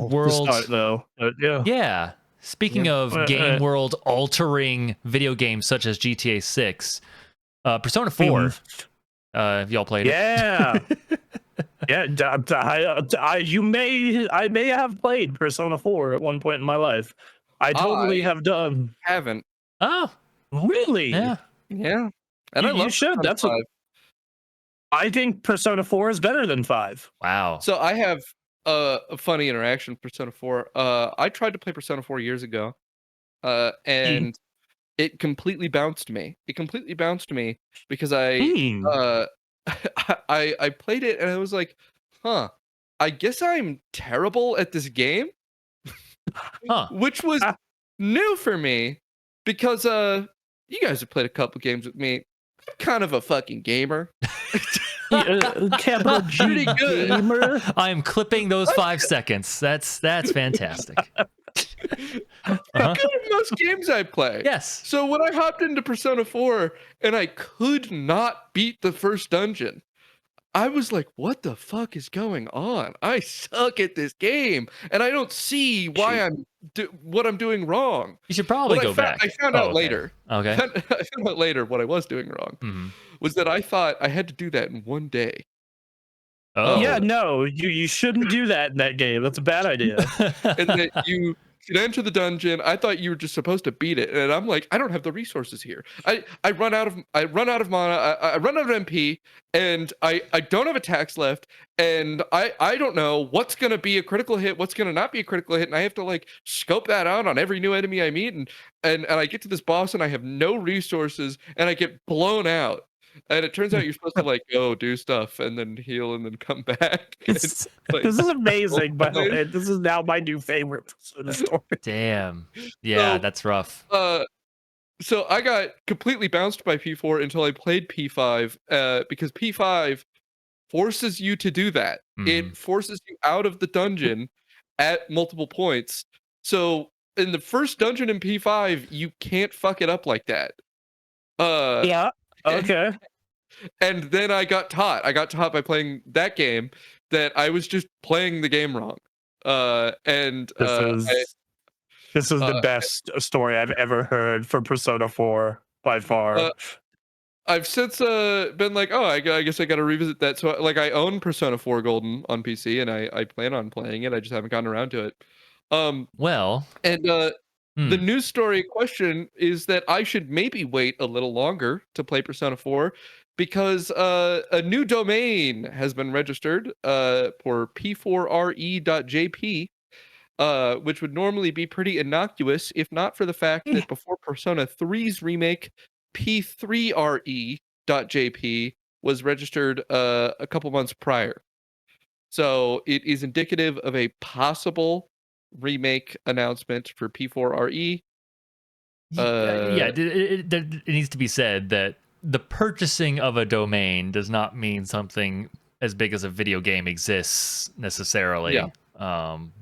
to world. start, though. Yeah. Yeah. Speaking of game Uh, world altering video games such as GTA 6, Persona 4. Have y'all played Yeah. it? Yeah, I may have played Persona 4 at one point in my life. I totally I have done. haven't. Oh, Really? yeah. Yeah. And I You love should. Persona 5. I think Persona 4 is better than 5. Wow. So I have a funny interaction with Persona 4. I tried to play Persona 4 years ago. And it completely bounced me. It completely bounced me because Hmm. I played it and I was like, huh, I guess I'm terrible at this game, Huh. which was Ah. new for me because you guys have played a couple games with me. I'm kind of a fucking gamer. Capital G Pretty good. gamer. I am clipping those 5 seconds. That's fantastic. I'm Uh-huh. good at most games I play. Yes. So when I hopped into Persona 4 and I could not beat the first dungeon, I was like, what the fuck is going on? I suck at this game and I don't see why what I'm doing wrong. You should probably What go back. I found Oh, out okay. later. Okay. I found out later what I was doing wrong Mhm. was that I thought I had to do that in one day. Oh. Yeah, no, you shouldn't do that in that game. That's a bad idea. And that you should enter the dungeon. I thought you were just supposed to beat it, and I'm like, I don't have the resources here. I run out of mana. I run out of MP, and I don't have attacks left, and I don't know what's gonna be a critical hit, what's gonna not be a critical hit, and I have to like scope that out on every new enemy I meet, and I get to this boss and I have no resources, and I get blown out. And it turns out you're supposed to like go do stuff and then heal and then come back. This Like, is amazing, by the way. This is now my new favorite Persona story. Damn. Yeah, So, that's rough. So I got completely bounced by P4 until I played P5, because P5 forces you to do that. It forces you out of the dungeon at multiple points. So in the first dungeon in P5, you can't fuck it up like that. Yeah. Okay. And then I got taught. I got taught by playing that game that I was just playing the game wrong. This is the best story I've ever heard for Persona 4 by far. I've since been like, oh, I guess I got to revisit that. So like, I own Persona 4 Golden on PC, and I plan on playing it. I just haven't gotten around to it. Well, and the news story question is that I should maybe wait a little longer to play Persona 4 because a new domain has been registered for p4re.jp, which would normally be pretty innocuous if not for the fact that before Persona 3's remake, p3re.jp was registered a couple months prior. So it is indicative of a possible remake announcement for P4RE. it needs to be said that the purchasing of a domain does not mean something as big as a video game exists necessarily. Yeah.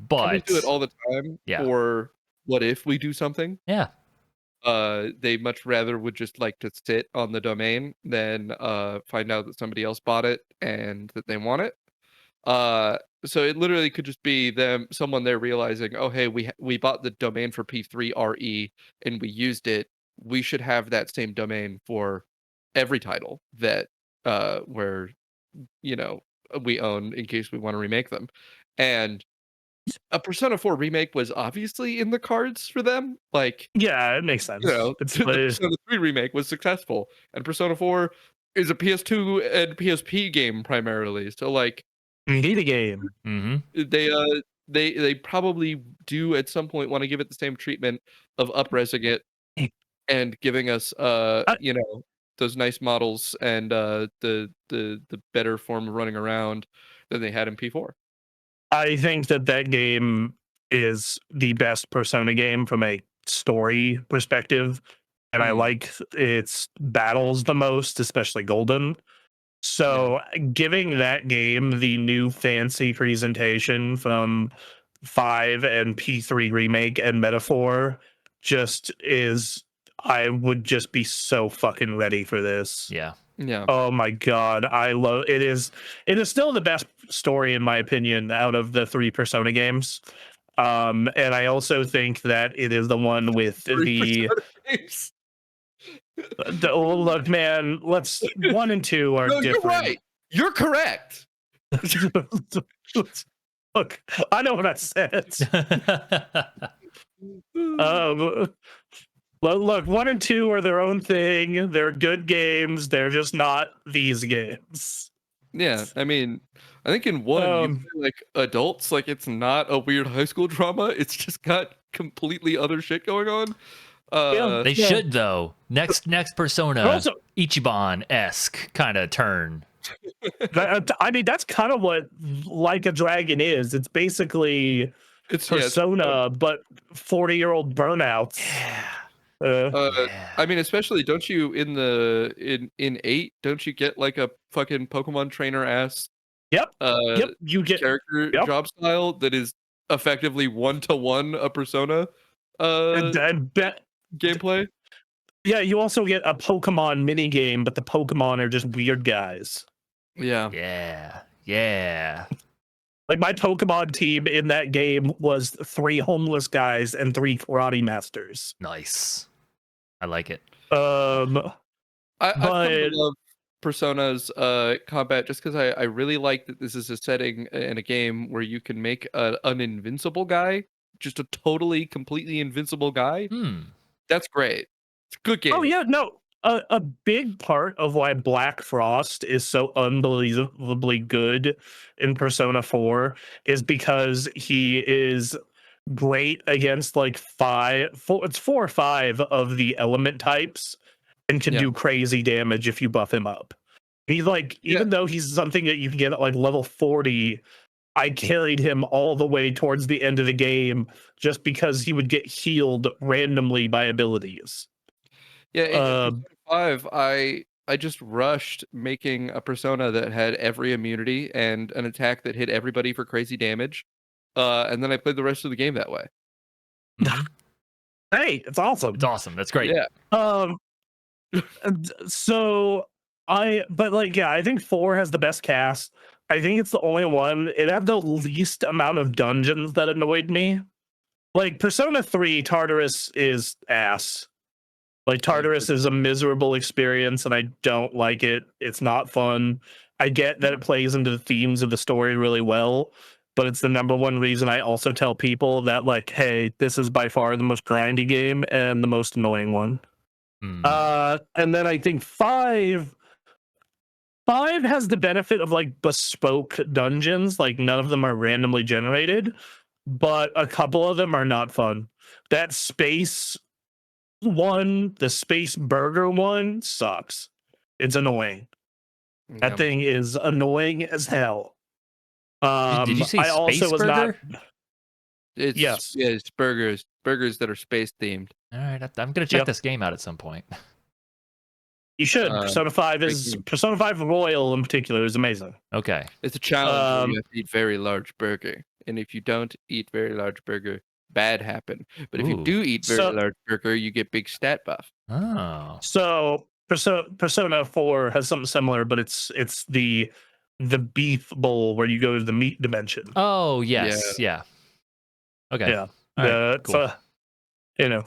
But we do it all the time for what if we do something? Yeah. They much rather would just like to sit on the domain than find out that somebody else bought it and that they want it. So it literally could just be someone there realizing, oh hey, we bought the domain for P3RE and we used it. We should have that same domain for every title that where we own in case we want to remake them. And a Persona 4 remake was obviously in the cards for them. Like, yeah, it makes sense. The Persona 3 remake was successful, and Persona 4 is a PS2 and PSP game primarily. So like, need a game. They probably do at some point want to give it the same treatment of up-resing it and giving us those nice models and the better form of running around than they had in P4. I think that game is the best Persona game from a story perspective, and I like its battles the most, especially Golden. So giving that game the new fancy presentation from 5 and P3 remake and Metaphor just is, I would just be so fucking ready for this. Yeah. Oh my god, I love it. Is still the best story in my opinion out of the 3 Persona games. And I also think that it is the one with the Persona games. oh, look, man. 1 and 2 are No, you're different. right. You're correct. Look, I know what I said. Look, 1 and 2 are their own thing. They're good games. They're just not these games. Yeah, I mean, I think in 1 you Um, play like adults, like it's not a weird high school drama. It's just got completely other shit going on. They Yeah. should though. Next Persona Also, Ichiban-esque kind of turn. I mean, that's kind of what Like a Dragon is. It's basically it's Persona, but 40-year-old burnouts. Yeah. I mean, especially don't you in 8, don't you get like a fucking Pokemon trainer ass Yep. You get character job style that is effectively 1-to-1 a Persona gameplay? yeah. You also get a Pokemon mini game, but the Pokemon are just weird guys. Yeah. Yeah. Like my Pokemon team in that game was 3 homeless guys and 3 karate masters. Nice. I like it. I've come to But love Persona's combat just because I really like that this is a setting in a game where you can make an invincible guy just a totally completely invincible guy. That's great. It's a good game. oh yeah, no. A big part of why Black Frost is so unbelievably good in Persona 4 is because he is great against like 4 or 5 of the element types and can Yeah. do crazy damage if you buff him up. He like, even though he's something that you can get at like level 40, I carried him all the way towards the end of the game just because he would get healed randomly by abilities. Yeah, in Persona 5, I just rushed making a Persona that had every immunity and an attack that hit everybody for crazy damage. And then I played the rest of the game that way. Hey, it's awesome. It's awesome. That's great. Yeah. But like, yeah, I think 4 has the best cast. I think it's the only one. It had the least amount of dungeons that annoyed me. Like Persona 3, Tartarus is ass. Like Tartarus is a miserable experience, and I don't like it. It's not fun. I get that it plays into the themes of the story really well, but it's the number one reason I also tell people that, like, hey, this is by far the most grindy game and the most annoying one. And then I think 5 has the benefit of like bespoke dungeons. Like none of them are randomly generated, but a couple of them are not fun. That space one, the space burger one, sucks. It's annoying. That thing is annoying as hell. Did you say I also Space was Burger? It's Yes. it's burgers that are space themed. All right, I'm gonna check this game out at some point. You should. Persona 5 Persona 5 Royal in particular is amazing. Okay. It's a challenge where you have to eat very large burger, and if you don't eat very large burger, bad happen. But if you do eat very large burger, you get big stat buff. Oh. So Persona 4 has something similar, but it's the beef bowl where you go to the meat dimension. Oh yes, yeah. Okay. Yeah. Right, cool. You know,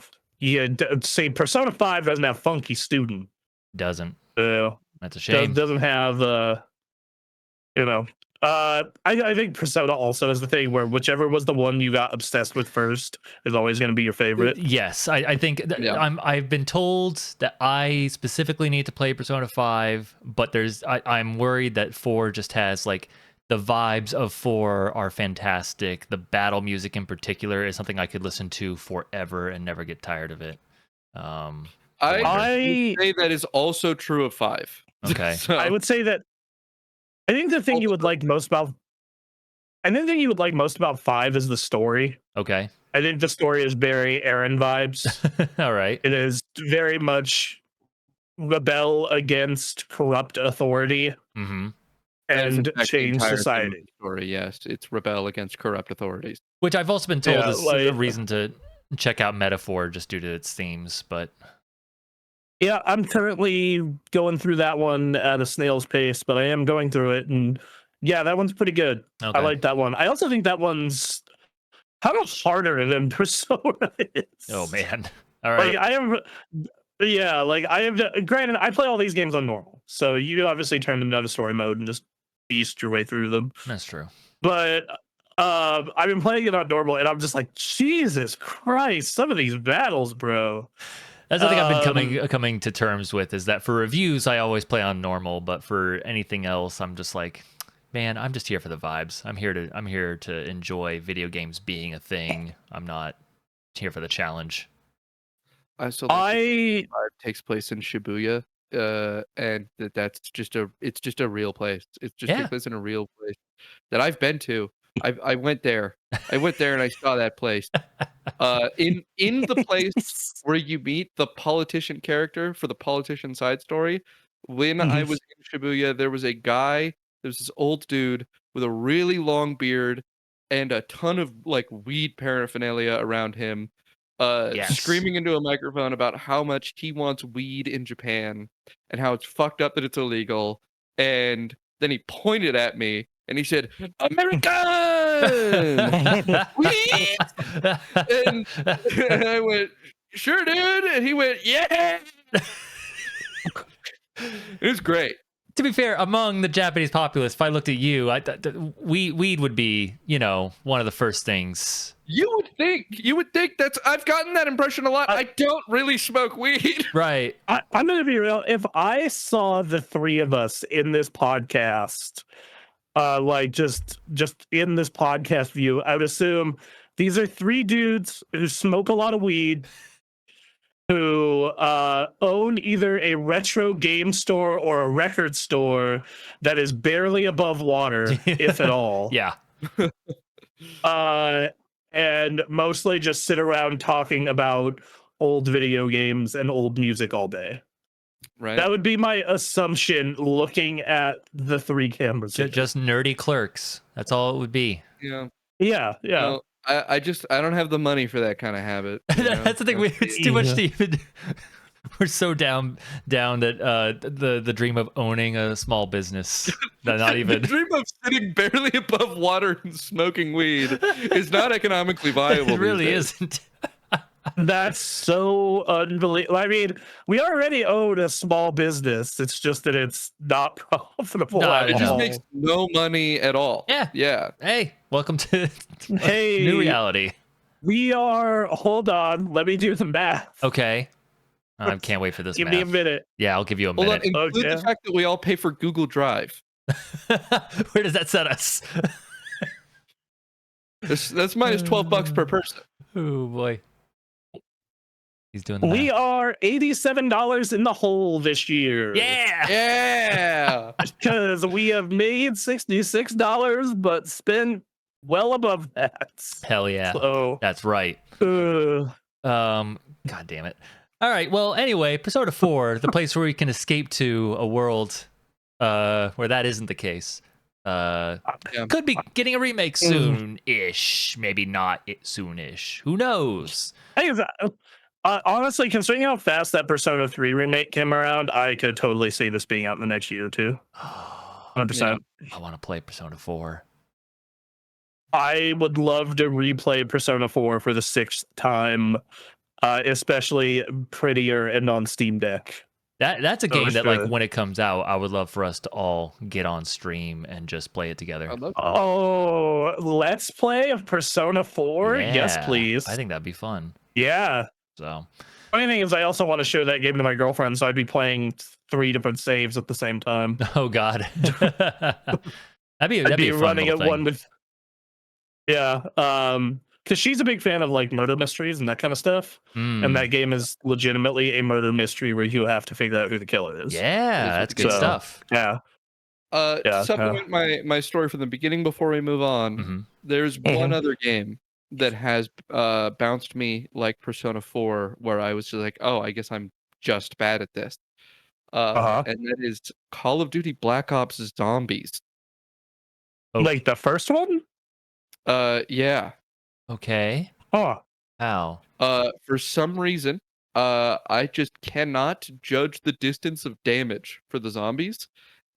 say Persona 5 doesn't have Funky Student. Doesn't. That's a shame. Doesn't have I think Persona also is the thing where whichever was the one you got obsessed with first is always going to be your favorite. Yes, I think I've been told that I specifically need to play Persona 5, but I'm worried that 4 just has like the vibes of 4 are fantastic. The battle music in particular is something I could listen to forever and never get tired of it. I say that is also true of 5. Okay. So, I would say that I think the thing you would like most about 5 is the story. Okay. I think the story is very Aaron vibes. All right. It is very much rebel against corrupt authority and change society. Story, yes, it's rebel against corrupt authorities. Which I've also been told is a reason to check out Metaphor just due to its themes, but yeah, I'm currently going through that one at a snail's pace, but I am going through it, and yeah, that one's pretty good. okay. I like that one. I also think that one's how much harder than Persona is. Oh man. All right. Like I have, yeah, like I have. Granted, I play all these games on normal, so you obviously turn them down to story mode and just beast your way through them. That's true. But I've been playing it on normal, and I'm just like, Jesus Christ, some of these battles, bro. That's the thing I've been coming to terms with, is that for reviews I always play on normal, but for anything else I'm just like, man, I'm just here for the vibes. I'm here to enjoy video games being a thing. I'm not here for the challenge. I still like takes place in Shibuya, and that's just a real place. It just takes place in a real place that I've been to. I went there. I went there and I saw that place. In the place where you meet the politician character for the politician side story. When I was in Shibuya, there was a guy. There's this old dude with a really long beard and a ton of like weed paraphernalia around him, screaming into a microphone about how much he wants weed in Japan and how it's fucked up that it's illegal. And then he pointed at me and he said, "American weed!" And I went, "Sure, dude." And he went, "Yeah." It was great. To be fair, among the Japanese populace, if I looked at you, weed would be, one of the first things. You would think that's. I've gotten that impression a lot. I don't really smoke weed. Right. I'm gonna be real. If I saw the three of us in this podcast, like just in this podcast view, I would assume these are three dudes who smoke a lot of weed, who own either a retro game store or a record store that is barely above water, if at all. Yeah. And mostly just sit around talking about old video games and old music all day. Right. That would be my assumption looking at the three cameras. Just nerdy clerks. That's all it would be. Yeah. Yeah. Well, I don't have the money for that kind of habit. That's the thing. It's too much to even. We're so down that the dream of owning a small business, that not even the dream of sitting barely above water and smoking weed is not economically viable. It really isn't. That's so unbelievable. I mean, we already own a small business. It's just that it's not profitable. It just makes no money at all. Yeah. Hey, welcome to new reality. We are. Hold on. Let me do the math. Okay. I can't wait for this. Give me a minute. Yeah, I'll give you a minute. Hold on. Include the fact that we all pay for Google Drive. Where does that set us? That's minus $12 per person. Oh boy. He's doing the We math. are $87 in the hole this year. Yeah. Because we have made $66, but spent well above that. Hell yeah. So, that's right. God damn it. All right. Well, anyway, Persona 4, the place where we can escape to a world where that isn't the case. Could be getting a remake soon-ish. Maybe not soon-ish. Who knows? Honestly, considering how fast that Persona 3 remake came around, I could totally see this being out in the next year or two. 100%. I want to play Persona 4. I would love to replay Persona 4 for the 6th time, especially prettier and on Steam Deck. That's a game that, like, when it comes out, I would love for us to all get on stream and just play it together. Oh, let's play of Persona 4? Yeah, yes, please. I think that'd be fun. Yeah. So, funny thing is, I also want to show that game to my girlfriend, so I'd be playing 3 different saves at the same time. Oh God, that'd be a fun running at thing. one with. Yeah, because she's a big fan of like murder mysteries and that kind of stuff, and that game is legitimately a murder mystery where you have to figure out who the killer is. Yeah, that's good stuff. Yeah. To supplement my story from the beginning before we move on, there's one other game that has bounced me like Persona 4, where I was just like, oh, I guess I'm just bad at this. And that is Call of Duty Black Ops Zombies. Like the first one? Yeah. Okay. Oh. How? For some reason, I just cannot judge the distance of damage for the zombies,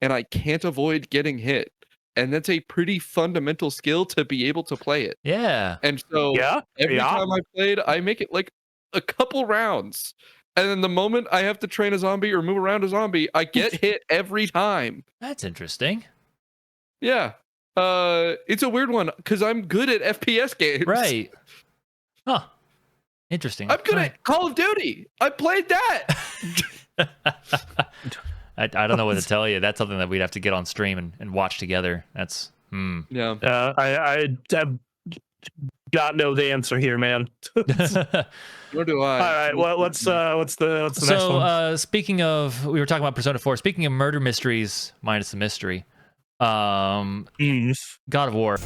and I can't avoid getting hit. and that's a pretty fundamental skill to be able to play it. Yeah. And so every time I played, I make it like a couple rounds. And then the moment I have to train a zombie or move around a zombie, I get hit every time. That's interesting. Yeah. It's a weird one because I'm good at FPS games. Right. Huh. Interesting. I'm good at Call of Duty. I played that. I don't know what to tell you. That's something that we'd have to get on stream and watch together. That's Yeah. I have got no the answer here, man. Nor do I. All right. Well, what's the next one? Speaking of, we were talking about Persona 4. Speaking of murder mysteries minus the mystery, God of War.